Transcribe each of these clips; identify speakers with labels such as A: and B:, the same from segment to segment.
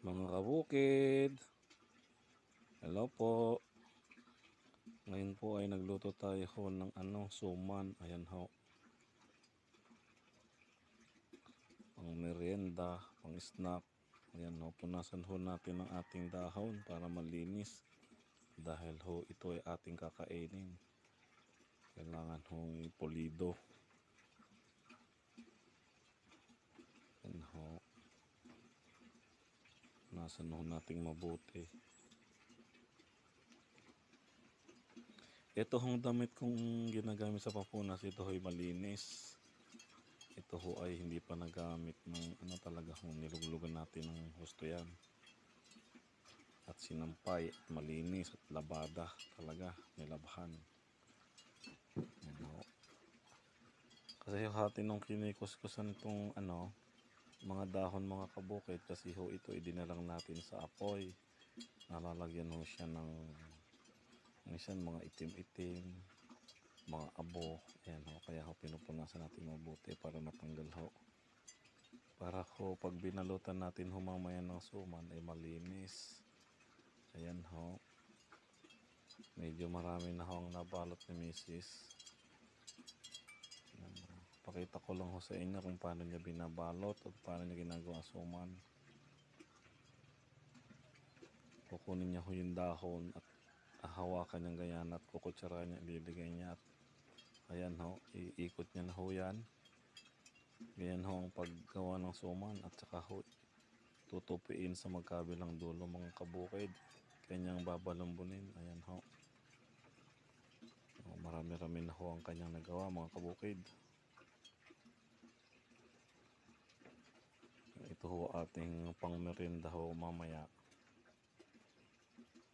A: Mga kabukid, hello po. Ngayon po ay nagluto tayo ng suman. Ayan ho. Pang merienda, pang snack. Ayan ho, punasan ho natin ang ating dahon para malinis. Dahil ho ito ay ating kakainin. Kailangan hong pulido. Ayan ho. Punasan ho nating mabuti. Ito hong damit kong ginagamit sa papunas, ito ho'y malinis. Ito ho ay hindi pa nagamit ng talaga hong niluglugan natin ng husto yan. At sinampay at malinis at labada talaga, nilabahan. Kasi ho hati nung kinikuskusan itong mga dahon mga kabukid, kasi ho ito idinalang natin sa apoy. Nalalagyan ho siya ng minsan mga itim-itim, mga abo. Ayan ho, kaya ho pinupunasan natin mabuti para matanggal ho. Para ho pag binalutan natin ho mamaya ng suman ay malinis. Ayan ho. Medyo marami na ho ang nabalot ni Mrs. Pakita ko lang ho sa inyo kung paano niya binabalot at paano niya ginagawa suman. Kukunin niya ho yung dahon at hawakan niyang ganyan at kukutsara niya, ililagay niya at ayan ho, iikot niya na ho yan. Ganyan ho ang paggawa ng suman at saka ho tutupiin sa magkabilang dulo mga kabukid. Kanyang babalambunin. Ayan ho. Marami-rami na ho ang kanyang nagawa mga kabukid. Ito ho ating pang merienda ho mamaya.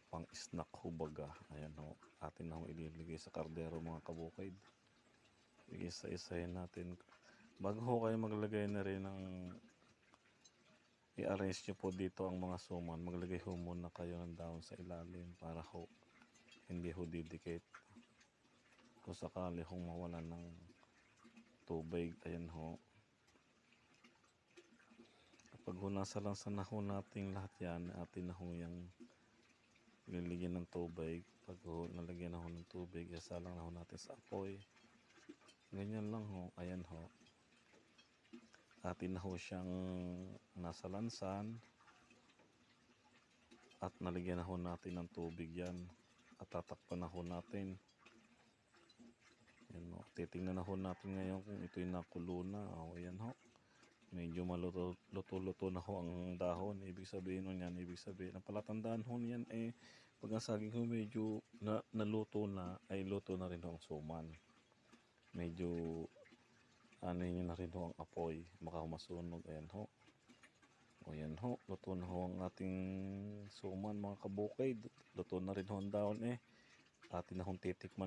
A: Pang snack ho baga. Ayan ho. Atin na ho ililagay sa kardero mga kabukid. Isa-isahin natin. Bago ho kayo maglagay na rin ng i-arrange nyo po dito ang mga suman. Maglagay ho muna kayo ng dahon sa ilalim para ho hindi ho didikit. Kung sakali hong mawalan ng tubig. Ayan ho. Kapag nasalansan na ho natin lahat yan, atin na ho yung liligyan ng tubig. Pag ho nalagyan na ho ng tubig, isalang na ho natin sa apoy. Ganyan lang ho. Ayan ho. Atin na ho siyang nasalansan at naligyan na ho natin ng tubig yan. At tatakpan na ho natin. Ayan ho. Titingnan na ho natin ngayon kung ito'y nakulo na. O, ayan ho. Medyo maluto-luto na ho ang dahon. Ibig sabihin nun yan, ang palatandaan ho niyan pag ang saging ho medyo naluto na, ay luto na rin ho ang suman. Medyo yun na rin ho ang apoy, baka masunog. Ayan ho. O yan ho, luto na ho ang ating suman mga kabukid. Luto na rin ho ang dahon Atin na hong titikman.